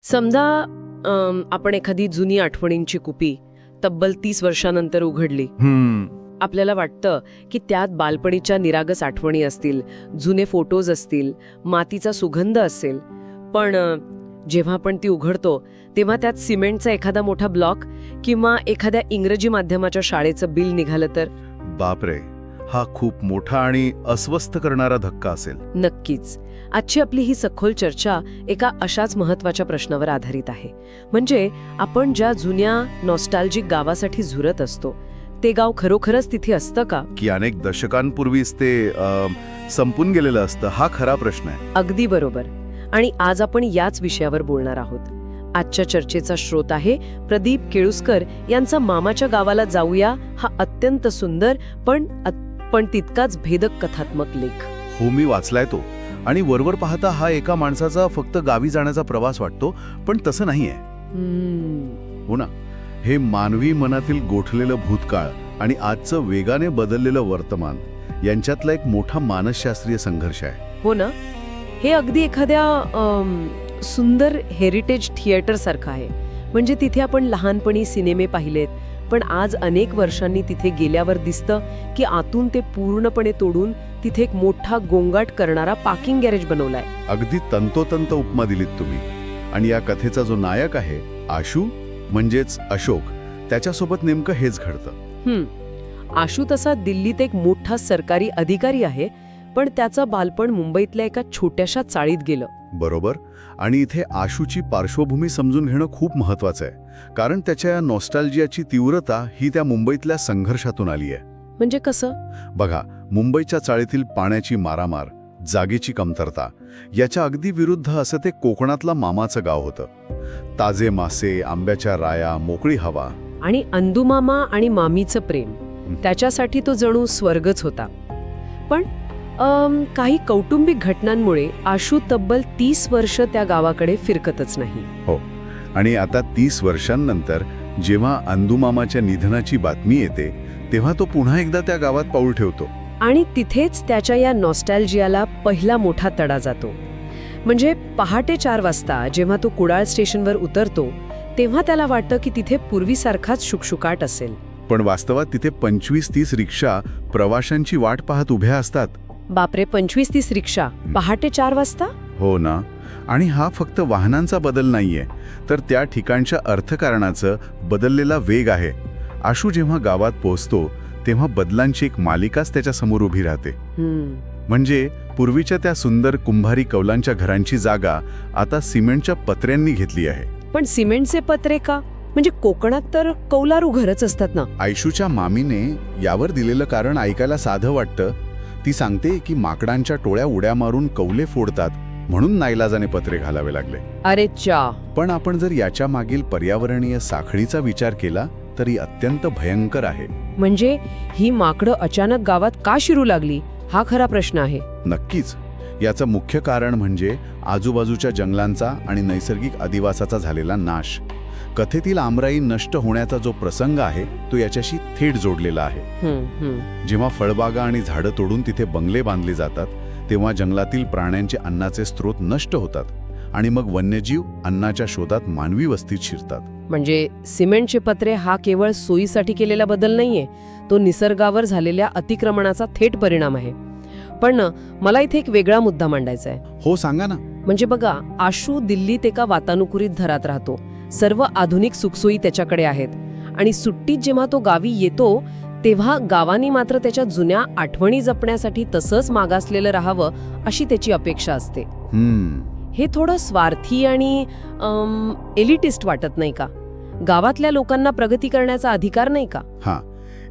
समजा आपण एखादी जुनी आठवणींची कुपी तब्बल 30 वर्षानंतर उघडली. आपल्याला वाटतं की त्यात बालपणीच्या निरागस आठवणी असतील, जुने फोटोज असतील, मातीचा सुगंध असेल. पण जेव्हा आपण ती उघडतो तेव्हा त्यात सिमेंटचा एखादा मोठा ब्लॉक किंवा एखाद्या इंग्रजी माध्यमाच्या शाळेचं बिल निघालं तर? बापरे, हा खूप मोठा आणि अस्वस्थ करणारा धक्का असेल. नक्कीच. आजची आपली ही सखोल चर्चा एका अशाच महत्त्वाच्या प्रश्नावर आधारित आहे. म्हणजे आपण ज्या जुन्या नॉस्टॅल्जिक गावासाठी झुरत असतो ते गाव खरोखरच तिथे असतं का, की अनेक दशकांपूर्वीच ते संपून गेलेलं असतं? हा खरा प्रश्न आहे. अगदी बरोबर. आणि आज आपण याच विषयावर बोलणार आहोत. आजच्या चर्चेचा स्रोत आहे प्रदीप केळुस्कर यांचा मामाच्या गावाला जाऊया हा अत्यंत सुंदर पण तितकाच भेदक कथात्मक लेख. हो, मी वाचलाय तो. आणि वरवर पाहता हा एका माणसाचा फक्त गावी जाण्याचा प्रवास वाटतो, पण तसं नाहीये. हो ना, हे मानवी मनातील गोठलेलं भूतकाळ आणि आजचं वेगाने बदललेलं वर्तमान यांच्यातला एक मोठा मानसशास्त्रीय संघर्ष आहे. हो ना, हे अगदी एखाद्या सुंदर हेरिटेज थिएटर सारखं आहे. म्हणजे तिथे आपण लहानपणी सिनेमे पाहिलेत, पण आज अनेक वर्षांनी तिथे गेल्यावर दिसतं की आतून ते पूर्णपणे तोडून तिथे एक मोठा गोंगाट करणारा पार्किंग गॅरेज बनवलाय. अगदी तंतोतंत उपमा दिलीत तुम्ही. आणि या कथेचा जो नायक आहे आशू म्हणजेच अशोक, त्याच्यासोबत नेमकं हेच घडतं. आशू तसा दिल्लीत एक मोठा सरकारी अधिकारी आहे, पण त्याचं बालपण मुंबईतल्या एका छोट्याशा चाळीत गेलं. बरोबर. आणि इथे आशूची पार्श्वभूमी समजून घेणं खूप महत्वाचं आहे, कारण त्याच्या या नॉस्टॅल्जियाची तीव्रता ही त्या मुंबईतल्या संघर्षातून आली आहे. म्हणजे कसं? बघा, मुंबईच्या चाळीतील पाण्याची मारामार, जागेची कमतरता याच्या अगदी विरुद्ध असं ते कोकणातलं मामाचं गाव होतं. ताजे मासे, आंब्याच्या राया, मोकळी हवा आणि अंदुमामा आणि मामीचं प्रेम, त्याच्यासाठी तो जणू स्वर्गच होता. पण काही कौटुंबिक घटनांमुळे आशू तब्बल 30 वर्ष त्या गावाकडे फिरकतच नाही. हो. आणि आता 30 वर्षांनंतर जेव्हा अंदुमामाच्या निधनाची बातमी येते तेव्हा तो पुन्हा एकदा त्या गावात पाऊल ठेवतो. आणि तिथेच त्याच्या या नॉस्टॅल्जियाला पहिला मोठा तडा जातो. म्हणजे पहाटे 4 वाजता जेव्हा तो कुडाळ स्टेशनवर उतरतो तेव्हा त्याला वाटतं की तिथे पूर्वीसारखाच शुकशुकाट असेल. पण वास्तवात तिथे 25-30 रिक्षा प्रवाशांची वाट पाहत उभ्या असतात. बापरे, 25-30 रिक्षा पहाटे 4 वाजता? हो ना. आणि हा फक्त वाहनांचा बदल नाहीये, तर त्या ठिकाणच्या अर्थकारणाचं बदललेला वेग आहे. आशू जेव्हा गावात पोहोचतो तेव्हा बदलांची एक मालिकाच त्याच्या समोर उभी राहते. म्हणजे पूर्वीच्या त्या सुंदर कुंभारी कौलांच्या घरांची जागा आता सिमेंटच्या पत्र्यांनी घेतली आहे. पण सिमेंटचे पत्रे का? म्हणजे कोकणात तर कौलारू घरच असतात ना. आयशूच्या मामीने यावर दिलेलं कारण ऐकायला साधं वाटतं. ती सांगते की माकडांच्या टोळ्या उड्या मारून कौले फोडतात म्हणून नाईलाजाने पत्रे घालावे लागले. अरे चा. पण आपण जर याच्या मागील पर्यावरणीय साखळीचा विचार केला तरी अत्यंत भयंकर आहे. म्हणजे ही माकडं अचानक गावात का शिरू लागली हा खरा प्रश्न आहे. नक्कीच. याचं मुख्य कारण म्हणजे आजूबाजूच्या जंगलांचा आणि नैसर्गिक अधिवासाचा झालेला नाश. कथेतील आमराई नष्ट होण्याचा जो प्रसंग आहे तो याच्याशी थेट जोडलेला आहे. जेव्हा फळबागा आणि झाडं तोडून तिथे बंगले बांधले जातात तेव्हा जंगलातील प्राण्यांचे अन्नाचे स्रोत नष्ट होतात आणि मग वन्यजीव अन्नाच्या शोधात मानवी वस्तीत शिरतात. म्हणजे सिमेंटचे पत्रे हा केवळ सोयीसाठी केलेला बदल नाहीये, तो निसर्गावर झालेल्या अतिक्रमणाचा थेट परिणाम आहे. पण मला इथे एक वेगळा मुद्दा मांडायचा आहे. हो, सांगा ना. म्हणजे बघा, आशू दिल्लीत एका वातानुकूलित घरात राहतो. सर्व आधुनिक सुखसोयी त्याच्याकडे आहेत. आणि सुट्टीत जेव्हा तो गावी येतो तेव्हा गावानी मात्र त्याच्या जुन्या आठवणी जपण्यासाठी तसंच मागासलेलं राहावं अशी त्याची अपेक्षा असते. हे थोडं स्वार्थी आणि एलिटिस्ट वाटत नाही का? गावातल्या लोकांना प्रगती करण्याचा अधिकार नाही का? हा,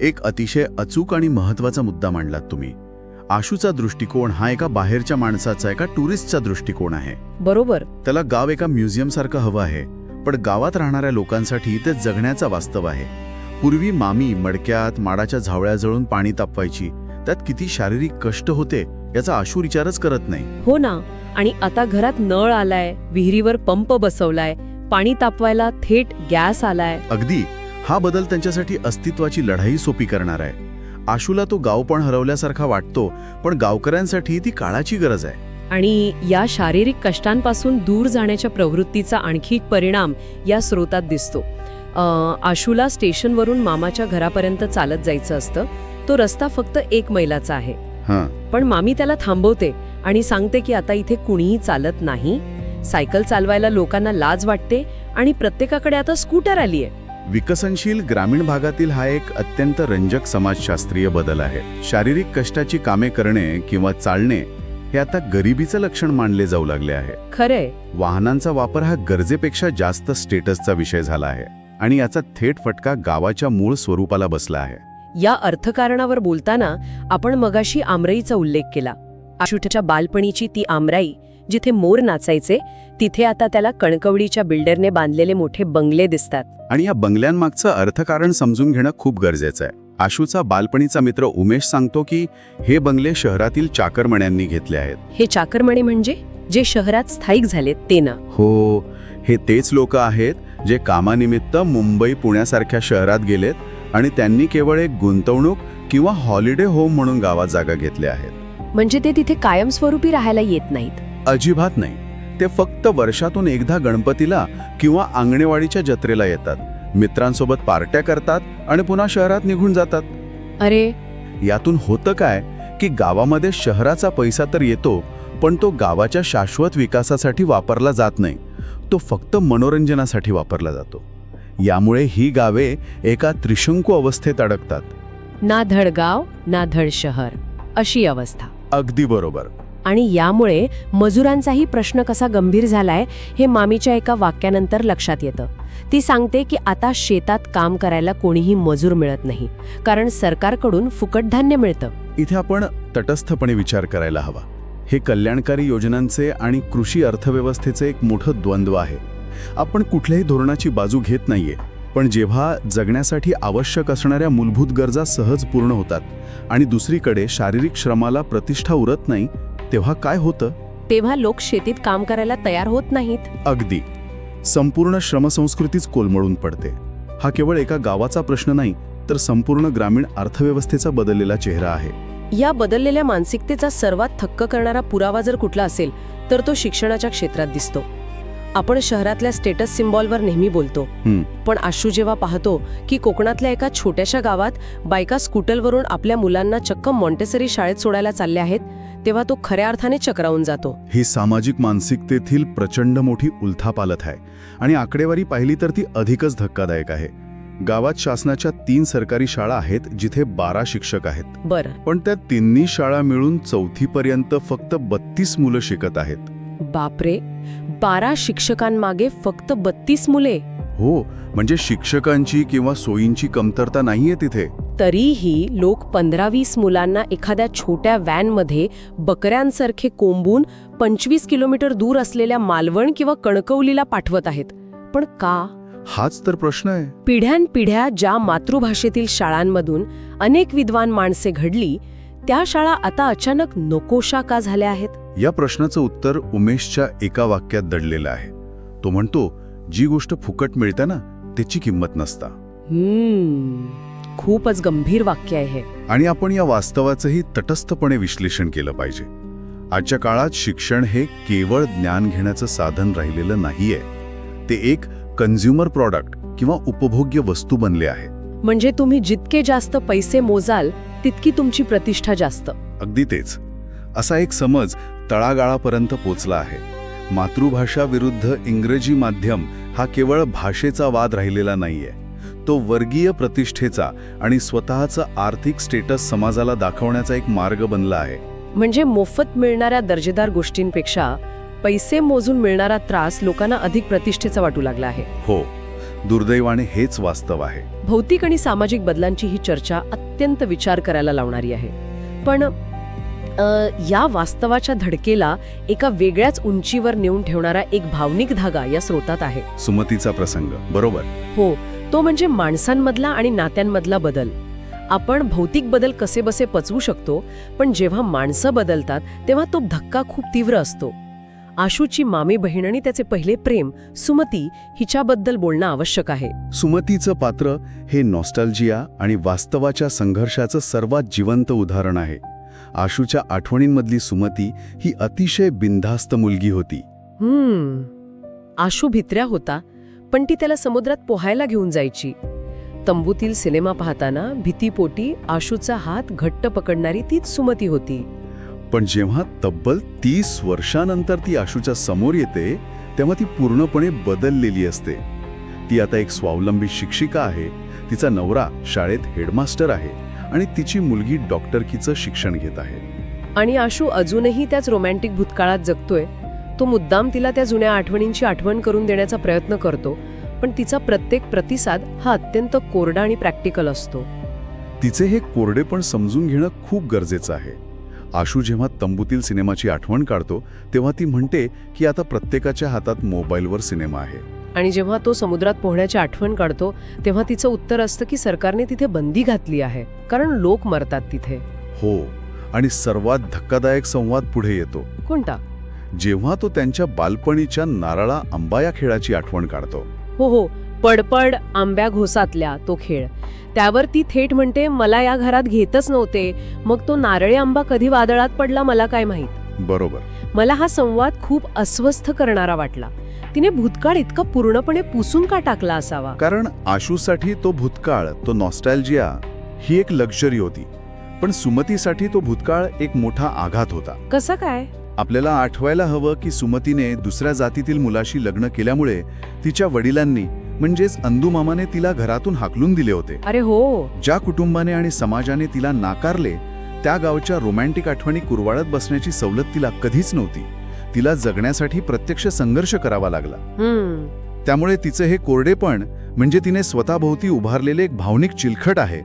एक अतिशय अचूक आणि महत्वाचा मुद्दा मांडलात तुम्ही. आशूचा दृष्टिकोन हा एका बाहेरच्या माणसाचा, एका टुरिस्टचा दृष्टिकोन आहे. बरोबर. त्याला गाव एका म्युझियम सारखं हवं आहे, पण गावात राहणाऱ्या लोकांसाठी ते जगण्याचा वास्तव आहे. पूर्वी मामी मडक्यात माडाच्या झावळ्या जळून पाणी तापवायची, त्यात किती शारीरिक कष्ट होते याचा आशू विचारच करत नाही. हो ना. आणि आता घरात नळ आलाय, विहिरीवर पंप बसवलाय, पाणी तापवायला थेट गॅस आलाय. अगदी. हा बदल त्यांच्यासाठी अस्तित्वाची लढाई सोपी करणार आहे. आशूला तो गाव पण हरवल्यासारखा वाटतो, पण गावकऱ्यांसाठी ती काळाची गरज आहे. आणि या शारीरिक कष्टांपासून दूर जाण्याच्या प्रवृत्तीचा आणखी एक परिणाम या स्रोतात दिसतो. आशूला स्टेशनवरून मामाच्या घरापर्यंत चालत जायचं असतं. तो रस्ता फक्त 1 मैलाचा आहे. पण मामी त्याला थांबवते आणि सांगते की आता इथे कुणीही चालत नाही. सायकल चालवायला लोकांना लाज वाटते आणि प्रत्येकाकडे आता स्कूटर आली आहे. विकसनशील ग्रामीण भागातील हा एक अत्यंत रंजक समाजशास्त्रीय बदल आहे. शारीरिक कष्टाची कामे करणे किंवा चालणे हे आता गरिबीचं लक्षण मानले जाऊ लागले आहे. खरंय. वाहनांचा वापर हा गरजेपेक्षा जास्त स्टेटसचा विषय झाला आहे आणि याचा थेट फटका गावाच्या मूळ स्वरूपाला बसला आहे. या अर्थकारणावर बोलताना आपण मगाशी आमराईचा उल्लेख केला. आशूच्या बालपणीची ती आमराई जिथे मोर नाचायचे, तिथे आता त्याला कणकवलीच्या बिल्डरने बांधलेले मोठे बंगले दिसतात. आणि या बंगल्यांमागचं अर्थकारण समजून घेणं खूप गरजेचं आहे. आशूचा बालपणीचा मित्र उमेश सांगतो की हे बंगले शहरातील चाकरमण्यांनी घेतले आहेत. हे चाकरमणे म्हणजे जे शहरात स्थायिक झालेत ते ना? हो, हे तेच लोक आहेत जे कामानिमित्त मुंबई पुण्यासारख्या शहरात गेलेत आणि त्यांनी केवळ एक गुंतवणूक किंवा हॉलिडे होम म्हणून गावात जागा घेतल्या आहेत. म्हणजे ते तिथे कायमस्वरूपी राहायला येत नाहीत? अजिबात नाही. ते फक्त वर्षातून एकदा गणपतीला किंवा आंगणेवाडीच्या जत्रेला येतात, मित्रांसोबत पार्ट्या करतात आणि पुन्हा शहरात निघून जातात. अरे, यातून होतं काय की गावामध्ये शहराचा पैसा तर येतो, पण तो गावाच्या शाश्वत विकासासाठी वापरला जात नाही. तो फक्त मनोरंजनासाठी वापरला जातो. यामुळे ही गावे एका त्रिशंकू अवस्थेत अडकतात. ना धड गाव ना धड शहर अशी अवस्था. अगदी बरोबर. आणि यामुळे मजुरांचाही प्रश्न कसा गंभीर झालाय हे मामीच्या एका वाक्यानंतर लक्षात येतं. ती सांगते की आता शेतात काम करायला कोणीही मजूर मिळत नाही, कारण सरकारकडून फुकट धान्य मिळतं. इथे आपण तटस्थपणे विचार करायला हवा. हे कल्याणकारी योजनांचे आणि कृषी अर्थव्यवस्थेचे एक मोठं द्वंद्व आहे. आपण कुठल्याही धोरणाची बाजू घेत नाहीये, पण जेव्हा जगण्यासाठी आवश्यक असणाऱ्या मूलभूत गरजा सहज पूर्ण होतात आणि दुसरीकडे शारीरिक श्रमाला प्रतिष्ठा उरत नाही, तेव्हा काय होतं? तेव्हा लोक शेतीत काम करायला तयार होत नाहीत. अगदी. संपूर्ण श्रमसंस्कृतीच कोलमडून पडते. हा केवळ एका गावाचा प्रश्न नाही, तर संपूर्ण ग्रामीण अर्थव्यवस्थेचा बदललेला चेहरा आहे. या बदललेल्या मानसिकतेचा सर्वात थक्क करणारा पुरावा जर कुठला असेल तर तो शिक्षणाच्या क्षेत्रात दिसतो. आपण शहरातल्या स्टेटस सिम्बॉलवर नेहमी बोलतो, पण आशू जेव्हा पाहतो की कोकणातल्या एका छोट्याशा गावात बायका स्कूटरवरून आपल्या मुलांना चक्क मॉन्टेसरी शाळेत सोडायला चालल्या आहेत, तेव्हा तो खऱ्या अर्थाने चक्रावून जातो. ही सामाजिक मानसिकतेतील प्रचंड मोठी उलथापालथ आहे आणि आकडेवारी पाहिली तर ती अधिकच धक्कादायक आहे. गावात शासनाच्या 3 सरकारी शाळा आहेत जिथे 12 शिक्षक आहेत. बरं. पण त्या तिन्ही शाळा मिळून 4थी पर्यंत फक्त 32 मुलं शिकत आहेत. बापरे, 12 शिक्षकांमागे फक्त 32 मुले? हो, म्हणजे शिक्षकांची किंवा सोयींची कमतरता नाहीये तिथे. तरीही लोक 15-20 मुलांना एखाद्या छोट्या व्हॅनमध्ये बकऱ्यांसारखे कोंबून 25 किलोमीटर दूर असलेल्या मालवण किंवा कणकवलीला पाठवत आहेत. पण का? हाच तर प्रश्न आहे. पिढ्यानपिढ्या ज्या मातृभाषेतील शाळांमधून अनेक विद्वान माणसे घडली, त्या शाळा आता अचानक नकोशा का झाल्या आहेत? या प्रश्नाचं उत्तर उमेशच्या एका वाक्यात दडलेलं आहे. तो म्हणतो, जी गोष्ट फुकट मिळते ना, त्याची किंमत नसता. खूपच गंभीर वाक्य आहे. आणि आपण या वास्तवाचंही तटस्थपणे विश्लेषण केलं पाहिजे. आजच्या काळात शिक्षण हे केवळ ज्ञान घेण्याचं साधन राहिलेलं नाहीये. ते एक कन्झ्युमर प्रॉडक्ट किंवा उपभोग्य वस्तू बनले आहे. म्हणजे तुम्ही जितके जास्त पैसे मोजाल तितकी तुमची प्रतिष्ठा जास्त. अगदी तेच. असा एक समज तळागाळापर्यंत पोचला आहे. मातृभाषा विरुद्ध इंग्रजी माध्यम हा केवळ भाषेचा वाद राहिलेला नाहीये. तो वर्गीय प्रतिष्ठेचा आणि स्वतःचं आर्थिक स्टेटस समाजाला दाखवण्याचा एक मार्ग बनला आहे. म्हणजे मोफत मिळणाऱ्या दर्जेदार गोष्टींपेक्षा पैसे मोजून मिळणारा त्रास लोकांना अधिक प्रतिष्ठेचा वाटू लागला आहे. हो, दुर्दैवाने हेच वास्तव आहे. भौतिक आणि सामाजिक बदलांची ही चर्चा अत्यंत विचार करायला लावणारी आहे. पण या वास्तवाच्या धडकेला एका वेगळ्याच उंचीवर नेऊन ठेवणारा एक भावनिक धागा या स्रोतात आहे. सुमतीचा प्रसंग. बरोबर. हो, तो म्हणजे माणसांमधला आणि नात्यांमधला बदल. आपण भौतिक बदल कसेबसे पचवू शकतो, पण जेव्हा माणसं बदलतात तेव्हा तो धक्का खूप तीव्र असतो. आशूची मामी बहीण आणि त्याचे पहिले प्रेम सुमती हिच्याबद्दल बोलणं आवश्यक आहे. सुमतीचं पात्र हे नॉस्टॅल्जिया आणि वास्तवाच्या संघर्षाचं सर्वात जिवंत उदाहरण आहे. आशूच्या आठवणींमधली सुमती ही अतिशय बिनधास्त मुलगी होती. आशू भित्र्या होता, पण ती त्याला समुद्रात पोहायला घेऊन जायची. तंबूतील सिनेमा पाहताना भीतीपोटी आशूचा हात घट्ट पकडणारी तीच सुमती होती. पण जेव्हा तब्बल 30 वर्षानंतर ती आशूच्या समोर येते तेव्हा ती पूर्णपणे बदललेली असते. ती आता एक स्वावलंबी शिक्षिका आहे, तिचा नवरा शाळेत हेडमास्टर आहे आणि तिची मुलगी डॉक्टरकीचं शिक्षण घेत आहे. आणि आशू अजूनही त्याच रोमॅन्टिक भूतकाळात जगतोय. तो मुद्दाम तिला त्या जुन्या आठवणींची आठवण करून देण्याचा प्रयत्न करतो, पण तिचा प्रत्येक प्रतिसाद हा अत्यंत कोरडा आणि प्रॅक्टिकल असतो. तिचे हे कोरडे पण समजून घेणं खूप गरजेचं आहे. आशू जेव्हा तंबूतील सिनेमाची आठवण काढतो तेव्हा ती म्हणते की आता प्रत्येकाच्या हातात मोबाईलवर सिनेमा आहे. आणि जेव्हा तो समुद्रात पोहण्याची आठवण काढतो तेव्हा तिचं उत्तर असतं की सरकारने तिथे बंदी घातली आहे, कारण लोक मरतात तिथे. हो, आणि सर्वात धक्कादायक संवाद पुढे येतो. कोणता? जेव्हा तो त्यांच्या बालपणीच्या नारळा आंबा या खेळाची आठवण काढतो. हो, पडपड आंब्या घोसातल्या तो खेळ. त्यावर ती थेट म्हणते, मला या घरात घेतच नव्हते, मग तो नारळी आंबा कधी वादळात पडला मला काय माहीत. बरोबर. मला हा संवाद खूप अस्वस्थ करणारा वाटला. तिने भूतकाळ इतका पूर्णपणे पुसून का टाकला असावा? कारण आशूसाठी तो भूतकाळ, तो नॉस्टॅल्जिया ही एक लक्झरी होती, पण सुमतीसाठी तो भूतकाळ एक मोठा आघात होता. कसं काय? आपल्याला आठवायला हवं की सुमतीने दुसऱ्या जातीतील मुलाशी लग्न केल्यामुळे तिच्या वडिलांनी म्हणजेच अंदुमामाने तिला घरातून हाकलून दिले होते. अरे हो. ज्या कुटुंबाने आणि समाजाने तिला नाकारले त्या गावच्या रोमॅन्टिक आठवणी कुरवाळत बसण्याची सवलत तिला कधीच नव्हती. तिला जगण्यासाठी प्रत्यक्ष संघर्ष करावा लागला. त्यामुळे तिचे हे कोरडेपण म्हणजे तिने स्वतःभोवती उभारलेले एक भावनिक चिलखट आहे.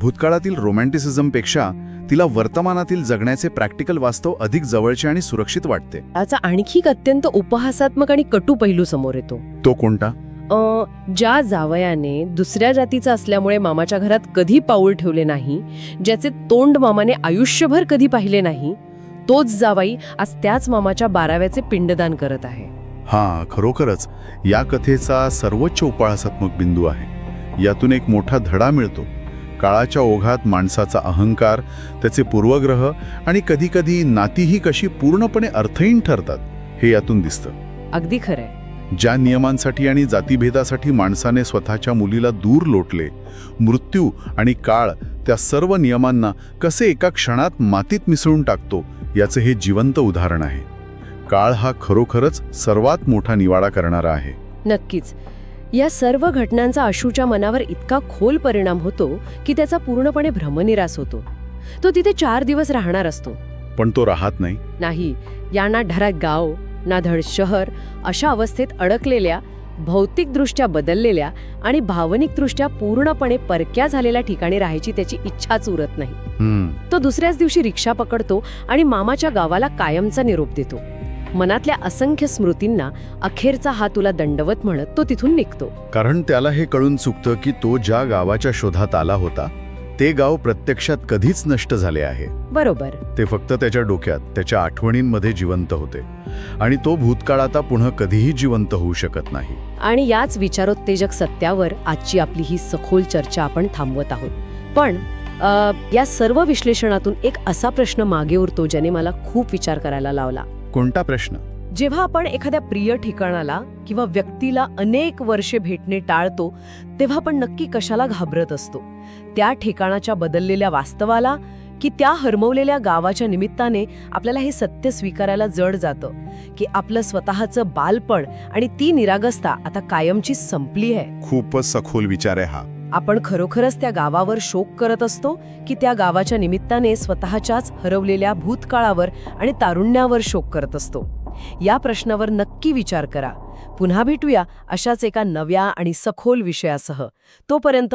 भूतकाळातील रोमॅन्टिसिझमपेक्षा तिला वर्तमानातील जगण्याचे प्रॅक्टिकल वास्तव अधिक जवळचे आणि सुरक्षित वाटते. याचा आणखी एक अत्यंत उपहासात्मक आणि कटू पैलू समोर येतो. तो कोणता? ज्या जावयाने दुसऱ्या जातीचा असल्यामुळे मामाच्या घरात कधी पाऊल ठेवले नाही, ज्याचे तोंड मामाने आयुष्यभर कधी पाहिले नाही, तोच जावाई आज त्याच मामाच्या 12व्याचे पिंडदान करत आहे. हा, खरोखरच या कथेचा सर्वोच्च उपहासात्मक बिंदू आहे. यातून एक मोठा धडा मिळतो. काळाच्या ओघात माणसाचा अहंकार, त्याचे पूर्वग्रह आणि कधीकधी नातीही कशी पूर्णपणे अर्थहीन ठरतात हे यातून दिसतं. अगदी खरंय. ज्या नियमांसाठी आणि जातीभेदासाठी माणसाने स्वतःच्या मुलीला दूर लोटले, मृत्यू आणि काळ त्या सर्व नियमांना कसे एका क्षणात मातीत मिसळून टाकतो याचे हे जिवंत उदाहरण आहे. काळ हा खरोखरच सर्वात मोठा निवाडा करणारा आहे. नक्कीच. या सर्व घटनांचा आशूच्या मनावर इतका खोल परिणाम होतो की त्याचा पूर्णपणे भ्रमनिरास होतो. तो तिथे 4 दिवस राहणार असतो, पण तो राहत नाही. या ना ढरात गाव ना धड शहर अशा अवस्थेत अडकलेल्या, भौतिकदृष्ट्या बदललेल्या आणि भावनिकदृष्ट्या पूर्णपणे परक्या झालेल्या ठिकाणी राहायची त्याची इच्छाच उरत नाही. तो दुसऱ्याच दिवशी रिक्षा पकडतो आणि मामाच्या गावाला कायमचा निरोप देतो. मनातल्या असंख्य स्मृतींना अखेरचा हा तुला दंडवत म्हणत तो तिथून निघतो. कारण त्याला हे कळून चुकतं की तो ज्या गावाच्या शोधात आला होता ते गाव प्रत्यक्षात कधीच नष्ट झाले आहे. बरोबर. ते फक्त त्याच्या डोक्यात, त्याच्या आठवणींमध्ये जिवंत होते आणि तो भूतकाळ आता पुन्हा कधीही जिवंत होऊ शकत नाही. आणि याच विचारोत्तेजक सत्यावर आजची आपली ही सखोल चर्चा आपण थांबवत आहोत. पण या सर्व विश्लेषणातून एक असा प्रश्न मागे उरतो ज्याने मला खूप विचार करायला लावला. कोणता प्रश्न? जेव्हा आपण एखाद्या प्रिय ठिकाणाला किंवा व्यक्तीला अनेक वर्षे भेटणे टाळतो तेव्हा आपण नक्की कशाला घाबरत असतो? त्या ठिकाणाच्या बदललेल्या वास्तवाला की त्या हरमवलेल्या गावाच्या निमित्ताने आपल्याला हे सत्य स्वीकारायला जड जातं की आपलं स्वतःचं बालपण आणि ती निरागसता आता कायमची संपली आहे? खूपच सखोल विचार आहे हा. आपण खरोखरच त्या गावावर शोक करत असतो की त्या गावाच्या निमित्ताने स्वतःच्याच हरवलेल्या भूतकाळावर आणि तारुण्यावर शोक करत असतो? या प्रश्नावर नक्की विचार करा. पुन्हा भेटूया अशाच एका नव्या आणि सखोल विषयासह. तोपर्यंत